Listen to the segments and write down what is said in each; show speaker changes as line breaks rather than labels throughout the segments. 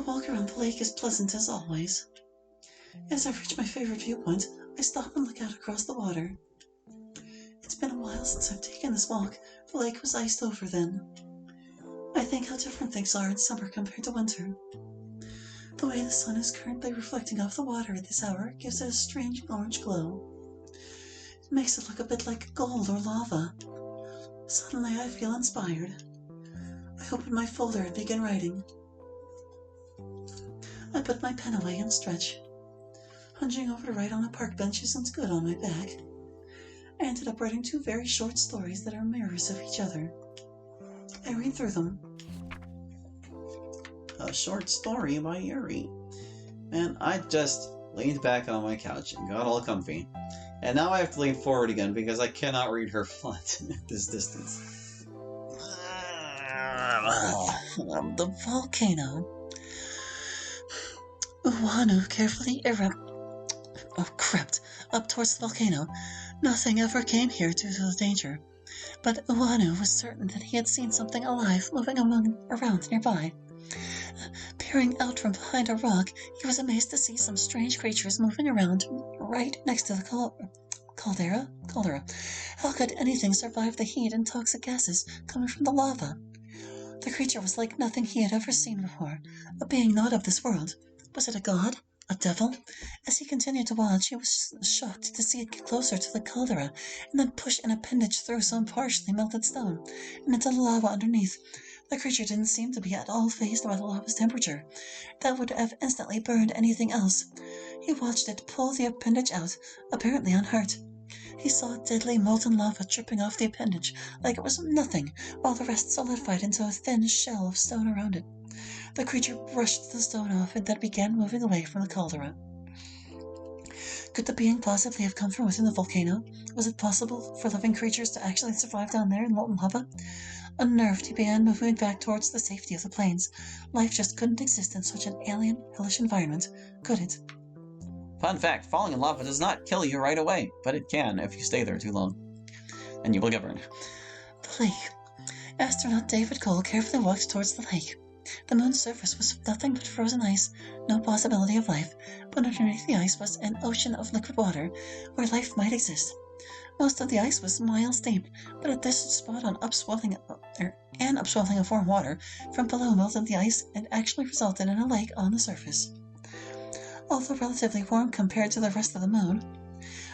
walk around the lake is pleasant as always. As I reach my favorite viewpoint, I stop and look out across the water. It's been a while since I've taken this walk. The lake was iced over then. I think how different things are in summer compared to winter. The way the sun is currently reflecting off the water at this hour gives it a strange orange glow. It makes it look a bit like gold or lava. Suddenly I feel inspired. I open my folder and begin writing. I put my pen away and stretch. Hunching over to write on a park bench isn't good on my back. I ended up writing 2 very short stories that are mirrors of each other. I read through them.
A short story by Yuri. And I just leaned back on my couch and got all comfy. And now I have to lean forward again because I cannot read her font at this distance.
The volcano. Uanu carefully crept up towards the volcano. Nothing ever came here due to the danger, but Uanu was certain that he had seen something alive moving around nearby. Peering out from behind a rock, he was amazed to see some strange creatures moving around right next to the caldera. How could anything survive the heat and toxic gases coming from the lava? The creature was like nothing he had ever seen before, a being not of this world. Was it a god? A devil? As he continued to watch, he was shocked to see it get closer to the caldera and then push an appendage through some partially melted stone and into the lava underneath. The creature didn't seem to be at all fazed by the lava's temperature. That would have instantly burned anything else. He watched it pull the appendage out, apparently unhurt. He saw deadly molten lava dripping off the appendage like it was nothing, while the rest solidified into a thin shell of stone around it. The creature brushed the stone off and then began moving away from the caldera. Could the being possibly have come from within the volcano? Was it possible for living creatures to actually survive down there in molten lava? Unnerved, he began moving back towards the safety of the plains. Life just couldn't exist in such an alien, hellish environment, could it?
Fun fact, falling in lava does not kill you right away, but it can if you stay there too long. And you will get burned.
The lake. Astronaut David Cole carefully walked towards the lake. The moon's surface was nothing but frozen ice, no possibility of life, but underneath the ice was an ocean of liquid water where life might exist. Most of the ice was miles deep, but at this spot an upswelling of warm water from below melted the ice and actually resulted in a lake on the surface. Although relatively warm compared to the rest of the moon,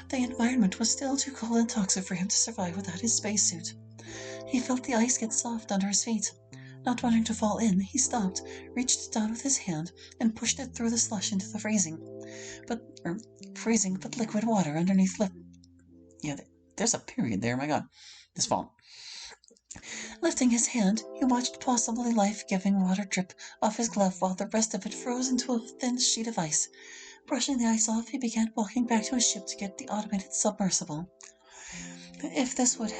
the environment was still too cold and toxic for him to survive without his spacesuit. He felt the ice get soft under his feet. Not wanting to fall in, he stopped, reached down with his hand, and pushed it through the slush into the freezing but liquid water underneath
There's a period there, my god. This font.
Lifting his hand, he watched possibly life-giving water drip off his glove while the rest of it froze into a thin sheet of ice. Brushing the ice off, he began walking back to his ship to get the automated submersible. If this world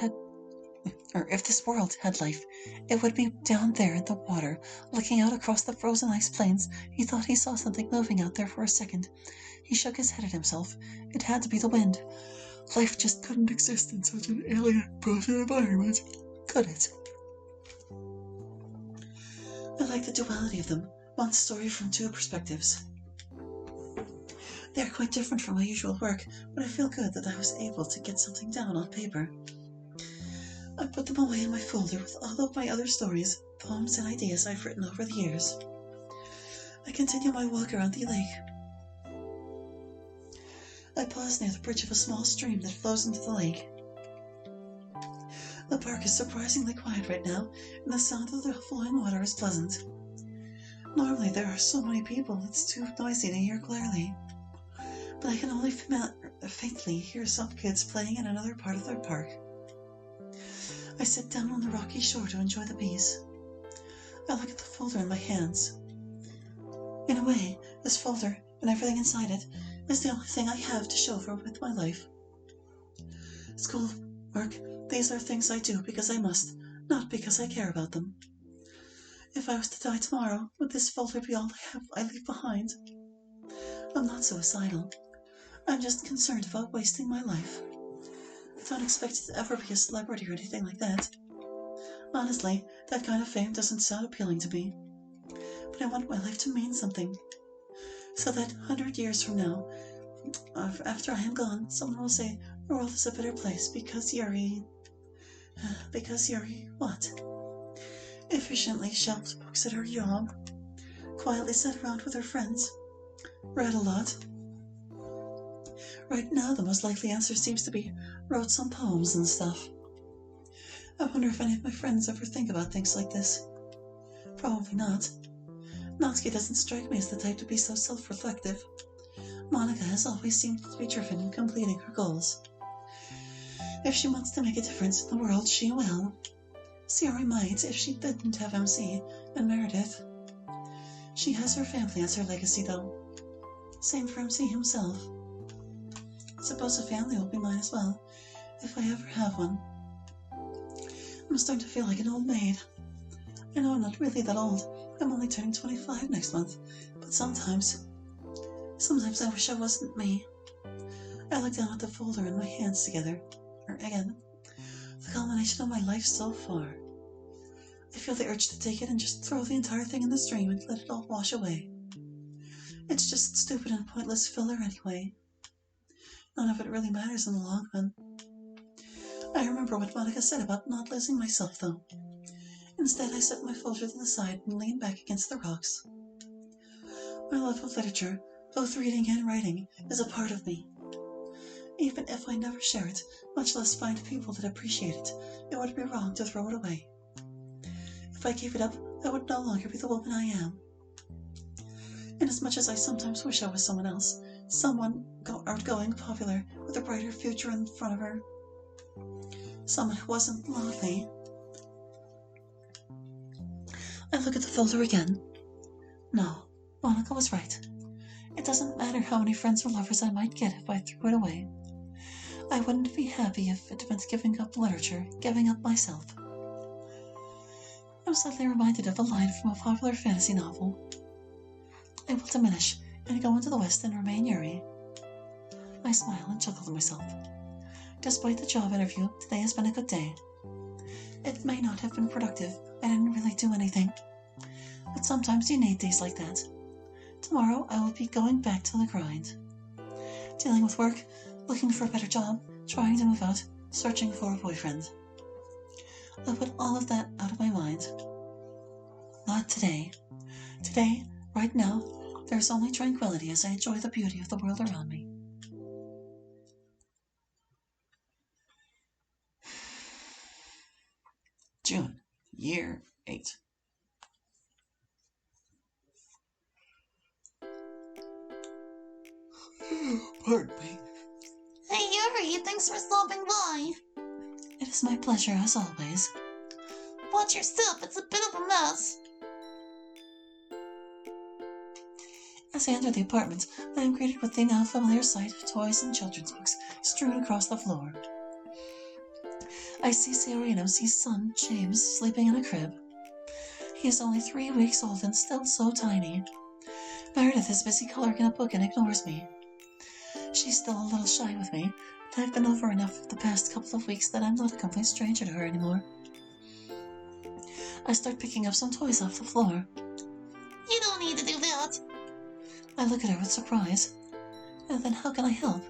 had life, it would be down there in the water. Looking out across the frozen ice plains, he thought he saw something moving out there for a second. He shook his head at himself. It had to be the wind. Life just couldn't exist in such an alien, frozen environment, could it? I like the duality of them, one story from 2 perspectives. They are quite different from my usual work, but I feel good that I was able to get something down on paper. I put them away in my folder with all of my other stories, poems, and ideas I've written over the years. I continue my walk around the lake. I pause near the bridge of a small stream that flows into the lake. The park is surprisingly quiet right now, and the sound of the flowing water is pleasant. Normally there are so many people it's too noisy to hear clearly, but I can only faintly hear some kids playing in another part of their park. I sit down on the rocky shore to enjoy the peace. I look at the folder in my hands. In a way, this folder and everything inside it is the only thing I have to show for with my life. School, work, these are things I do because I must, not because I care about them. If I was to die tomorrow, would this folder be all I leave behind? I'm not suicidal. I'm just concerned about wasting my life. I don't expect to ever be a celebrity or anything like that. Honestly, that kind of fame doesn't sound appealing to me. but I want my life to mean something. So that 100 years from now, after I am gone, someone will say the world is a better place because Yuri... what? Efficiently shelved books at her job, quietly sat around with her friends, read a lot. Right now, the most likely answer seems to be wrote some poems and stuff. I wonder if any of my friends ever think about things like this. Probably not. Natsuki doesn't strike me as the type to be so self-reflective. Monica has always seemed to be driven in completing her goals. If she wants to make a difference in the world, she will. Sayori might if she didn't have MC and Meredith. She has her family as her legacy, though. Same for MC himself. I suppose a family will be mine as well, if I ever have one. I'm starting to feel like an old maid. I know I'm not really that old. I'm only turning 25 next month, but sometimes I wish I wasn't me. I look down at the folder and my hands together. Again, the culmination of my life so far. I feel the urge to take it and just throw the entire thing in the stream and let it all wash away. It's just stupid and pointless filler anyway. None of it really matters in the long run. I remember what Monica said about not losing myself, though. Instead, I set my folder to the side and leaned back against the rocks. My love of literature, both reading and writing, is a part of me. Even if I never share it, much less find people that appreciate it, it would be wrong to throw it away. If I gave it up, I would no longer be the woman I am. And as much as I sometimes wish I was someone else, someone outgoing, popular, with a brighter future in front of her, someone who wasn't lonely. I look at the folder again. No, Monica was right. It doesn't matter how many friends or lovers I might get if I threw it away. I wouldn't be happy if it meant giving up literature, giving up myself. I'm suddenly reminded of a line from a popular fantasy novel. I will diminish and go into the West and remain Yuri. I smile and chuckle to myself. Despite the job interview, today has been a good day. It may not have been productive. I didn't really do anything. But sometimes you need days like that. Tomorrow I will be going back to the grind. Dealing with work, looking for a better job, trying to move out, searching for a boyfriend. I put all of that out of my mind. Not today. Today, right now, there's only tranquility as I enjoy the beauty of the world around me.
June, year 8. Pardon me.
Hey Yuri, thanks for stopping by.
It is my pleasure as always.
Watch your step, it's a bit of a mess.
As I enter the apartment, I am greeted with the now familiar sight of toys and children's books strewn across the floor. I see Sayori and MC's son, James, sleeping in a crib. He is only 3 weeks old and still so tiny. Meredith is busy coloring in a book and ignores me. She's still a little shy with me, but I've been over enough the past couple of weeks that I'm not a complete stranger to her anymore. I start picking up some toys off the floor.
You don't need to do that.
I look at her with surprise. And then how can I help?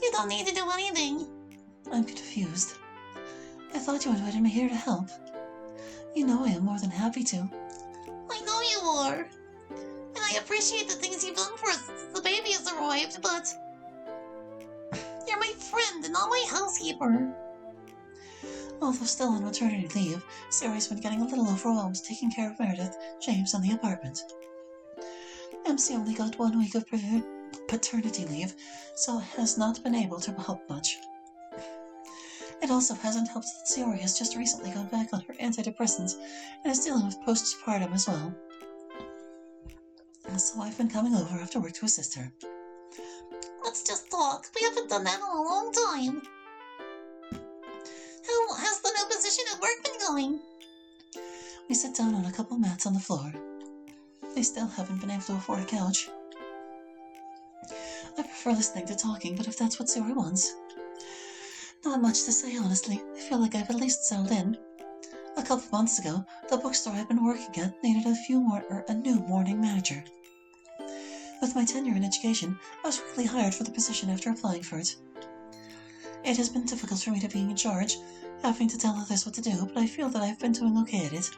You don't need to do anything.
I'm confused. I thought you invited me here to help. You know I am more than happy to.
I know you are. And I appreciate the things you've done for us since the baby has arrived, but you're my friend and not my housekeeper.
Although still on maternity leave, Sayori's been getting a little overwhelmed taking care of Meredith, James, and the apartment. MC only got 1 week of paternity leave, so has not been able to help much. It also hasn't helped that Sayori has just recently gone back on her antidepressants and is dealing with postpartum as well. And so I've been coming over after work to assist her.
Let's just talk. We haven't done that in a long time. How has the new position at work been going?
We sit down on a couple mats on the floor. They still haven't been able to afford a couch. I prefer listening to talking, but if that's what Sayori wants. Not much to say, honestly. I feel like I've at least settled in. A couple months ago, the bookstore I'd been working at needed a new morning manager. With my tenure in education, I was quickly hired for the position after applying for it. It has been difficult for me to be in charge, having to tell others what to do, but I feel that I've been doing okay at it.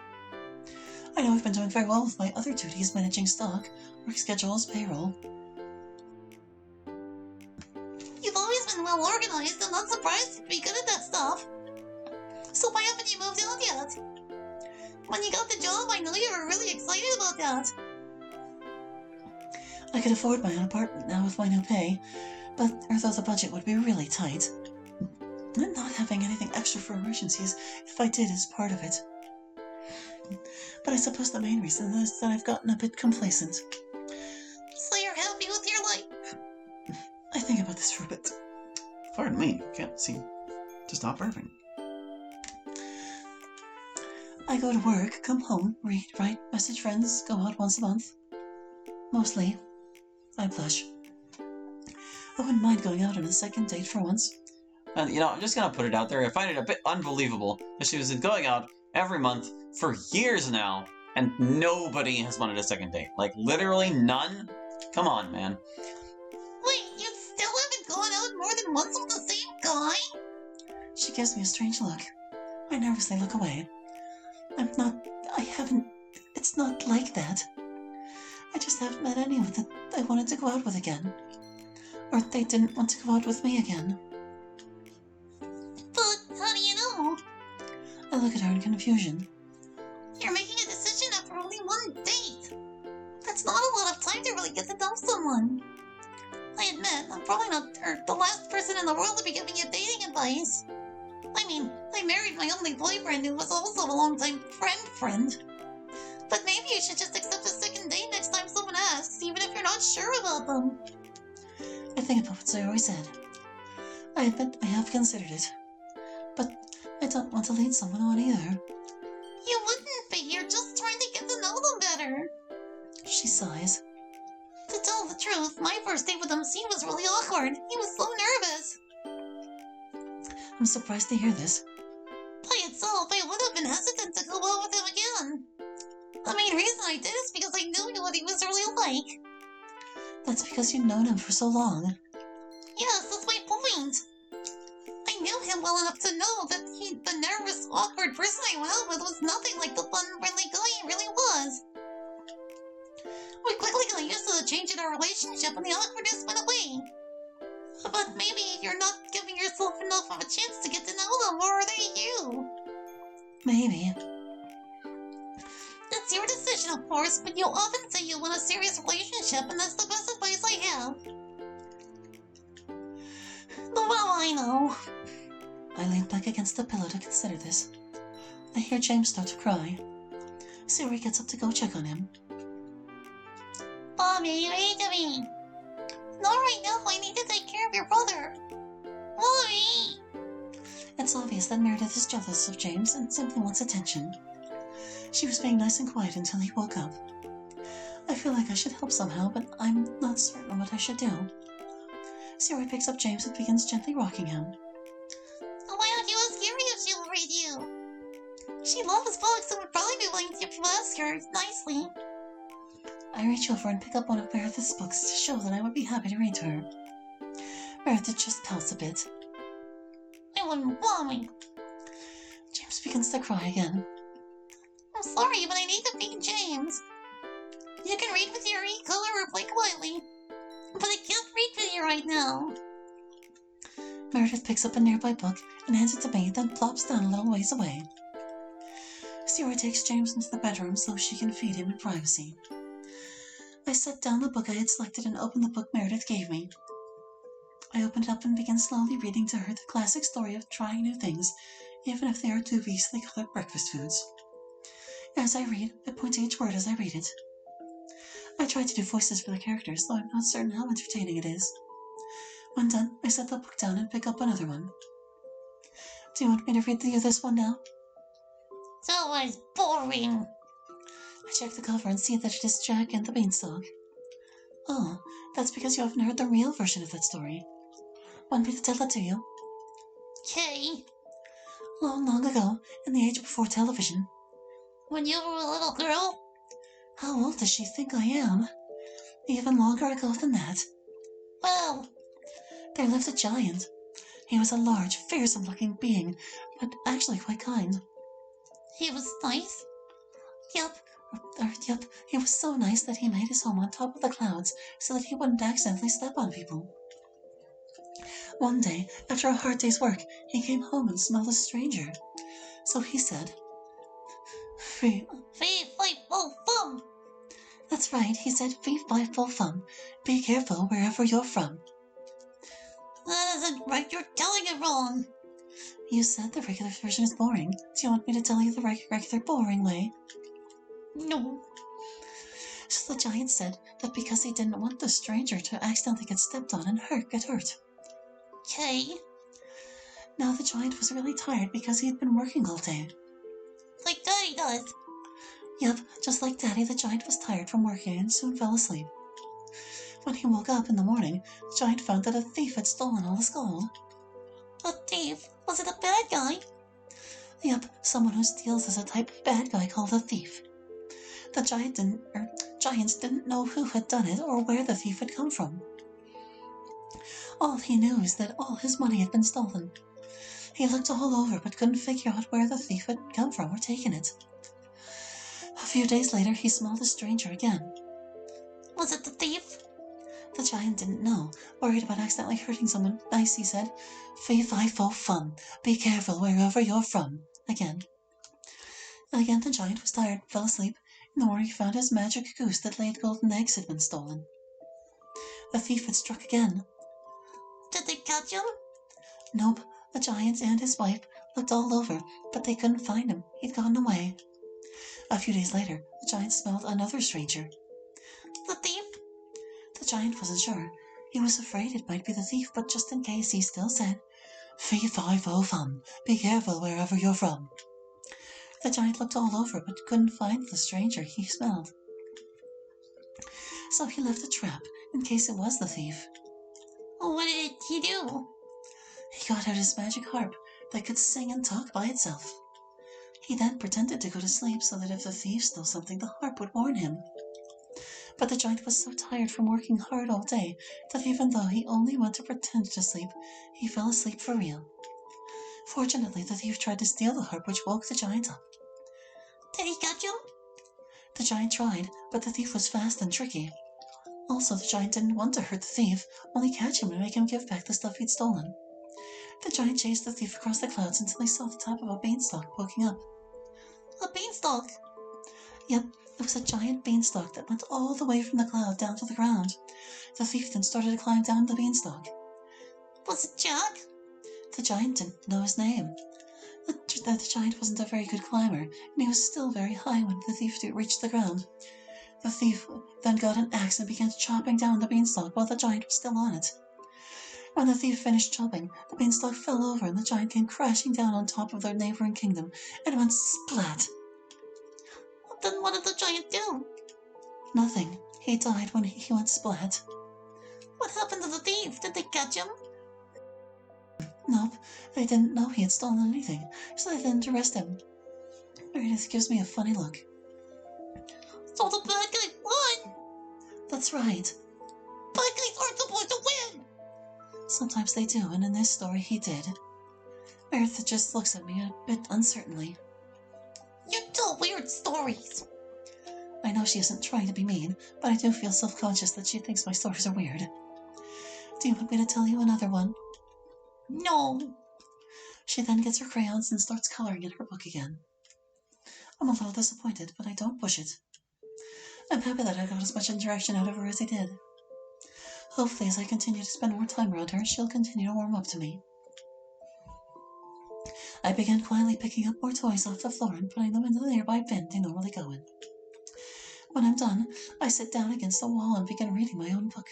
I know I've been doing very well with my other duties, managing stock, work schedules, payroll.
You've always been well organized. I'm not surprised you'd be good at that stuff. So why haven't you moved out yet? When you got the job, I know you were really excited about that.
I could afford my own apartment now with my new pay, but although the budget would be really tight, not having anything extra for emergencies, if I did, is part of it. But I suppose the main reason is that I've gotten a bit complacent.
So you're happy with your life?
I think about this for a bit.
Pardon me, can't seem to stop burping.
I go to work, come home, read, write, message friends, go out once a month. Mostly, I blush. I wouldn't mind going out on a second date for once.
And, I'm just gonna put it out there. I find it a bit unbelievable that she was going out every month for years now, and nobody has wanted a second date. Like, literally none? Come on, man.
Wait, you still haven't gone out more than once with the same guy?
She gives me a strange look. I nervously look away. It's not like that. I just haven't met anyone that I wanted to go out with again. Or they didn't want to go out with me again.
But how do you know?
I look at her in confusion.
You're making a decision after only one date. That's not a lot of time to really get to know someone. I admit, I'm probably not the last person in the world to be giving you dating advice. I mean, I married my only boyfriend who was also a longtime friend. But maybe you should just accept a second date next time someone asks, even if you're not sure about them.
I think about what Sayori said. I admit I have considered it. But I don't want to lead someone on either.
You wouldn't be. You're just trying to get to know them better.
She sighs.
To tell the truth, my first date with him was really awkward. He was so nervous.
I'm surprised to hear this.
By itself, I would have been hesitant to go out with him again. The main reason I did is because I knew what he was really like.
That's because you've known him for so long.
Yes, that's my point. I knew him well enough to know that the nervous, awkward person I went out with was nothing like the fun, friendly guy he really was. We quickly got used to the change in our relationship and the awkwardness went away. But maybe you're not giving yourself enough of a chance to get to know them, or are they you?
Maybe.
It's your decision, of course, but you often say you want a serious relationship, and that's the best advice I have. Well, I know.
I lean back against the pillow to consider this. I hear James start to cry. Sayori gets up to go check on him.
Mommy, wait a minute. Not right now, I need to take care of your brother. Mommy!
It's obvious that Meredith is jealous of James and simply wants attention. She was being nice and quiet until he woke up. I feel like I should help somehow, but I'm not certain what I should do. Sayori picks up James and begins gently rocking him.
Why don't you ask Yuri if she'll read you? She loves books and would probably be willing to if you ask her nicely.
I reach over and pick up one of Meredith's books to show that I would be happy to read to her. Meredith just pouts a bit.
I wouldn't want me.
James begins to cry again.
I'm sorry, but I need to feed James. You can read with Yuri, color, or play quietly. But I can't read with you right now.
Meredith picks up a nearby book and hands it to me, then plops down a little ways away. Sayori takes James into the bedroom so she can feed him in privacy. I set down the book I had selected and opened the book Meredith gave me. I opened it up and began slowly reading to her the classic story of trying new things, even if they are dubiously colored breakfast foods. As I read, I point to each word as I read it. I try to do voices for the characters, though I'm not certain how entertaining it is. When done, I set the book down and pick up another one. Do you want me to read to you this one now?
It's always boring.
I check the cover and see that it is Jack and the Beanstalk. Oh, that's because you haven't heard the real version of that story. Want me to tell it to you?
Okay.
Long, long ago, in the age before television.
When you were a little girl?
How old does she think I am? Even longer ago than that.
Well,
There lived a giant. He was a large, fearsome-looking being, but actually quite kind.
he was nice.
Yup, he was so nice that he made his home on top of the clouds so that he wouldn't accidentally step on people. One day, after a hard day's work, he came home and smelled a stranger. So he said, Fee,
Fee, fi, fo, fum.
that's right, he said, fee, fi, fo, fum. Be careful wherever you're from.
That isn't right. You're telling it wrong.
You said the regular version is boring. Do you want me to tell you the regular boring way?
No.
So the giant said that because he didn't want the stranger to accidentally get stepped on and get hurt.
Okay.
Now the giant was really tired because he had been working all day.
Like Daddy does.
Yep, just like Daddy, the giant was tired from working and soon fell asleep. When he woke up in the morning, the giant found that a thief had stolen all his gold.
A thief? Was it a bad guy?
Yep, someone who steals is a type of bad guy called a thief. The giants didn't know who had done it or where the thief had come from. All he knew is that all his money had been stolen. He looked all over but couldn't figure out where the thief had come from or taken it. A few days later, he smelled a stranger again.
Was it the thief?
The giant didn't know. Worried about accidentally hurting someone nice, he said, Fee, fi, fo, fum. Be careful wherever you're from. Again. Again, the giant was tired and fell asleep. In the morning, he found his magic goose that laid golden eggs had been stolen. The thief had struck again.
Did they catch him?
Nope. The giant and his wife looked all over, but they couldn't find him. He'd gone away. A few days later, the giant smelled another stranger.
The thief?
The giant wasn't sure. He was afraid it might be the thief, but just in case, he still said, Fee, fi, fo, fum. Be careful wherever you're from. The giant looked all over, but couldn't find the stranger he smelled. So he left a trap, in case it was the thief.
What did he do?
He got out his magic harp that could sing and talk by itself. He then pretended to go to sleep so that if the thief stole something, the harp would warn him. But the giant was so tired from working hard all day that even though he only went to pretend to sleep, he fell asleep for real. Fortunately, the thief tried to steal the harp, which woke the giant up.
Did he catch him?
The giant tried, but the thief was fast and tricky. Also, the giant didn't want to hurt the thief, only catch him and make him give back the stuff he'd stolen. The giant chased the thief across the clouds until he saw the top of a beanstalk poking up.
A beanstalk?
Yep, it was a giant beanstalk that went all the way from the cloud down to the ground. The thief then started to climb down the beanstalk.
Was it Jack?
The giant didn't know his name. The giant wasn't a very good climber, and he was still very high when the thief reached the ground. The thief then got an axe and began chopping down the beanstalk while the giant was still on it. When the thief finished chopping, the beanstalk fell over and the giant came crashing down on top of the neighboring kingdom and went splat.
Then what did the giant do?
Nothing. He died when he went splat.
What happened to the thief? Did they catch him?
Nope, they didn't know he had stolen anything, so they didn't arrest him. Meredith gives me a funny look.
So the bad guy won!
That's right.
Bad guys aren't supposed to win!
Sometimes they do, and in this story he did. Meredith just looks at me a bit uncertainly.
You tell weird stories.
I know she isn't trying to be mean, but I do feel self-conscious that she thinks my stories are weird. Do you want me to tell you another one?
No.
She then gets her crayons and starts coloring in her book again. I'm a little disappointed, but I don't push it. I'm happy that I got as much interaction out of her as I did. Hopefully, as I continue to spend more time around her, she'll continue to warm up to me. I began quietly picking up more toys off the floor and putting them into the nearby bin they normally go in. When I'm done, I sit down against the wall and begin reading my own book.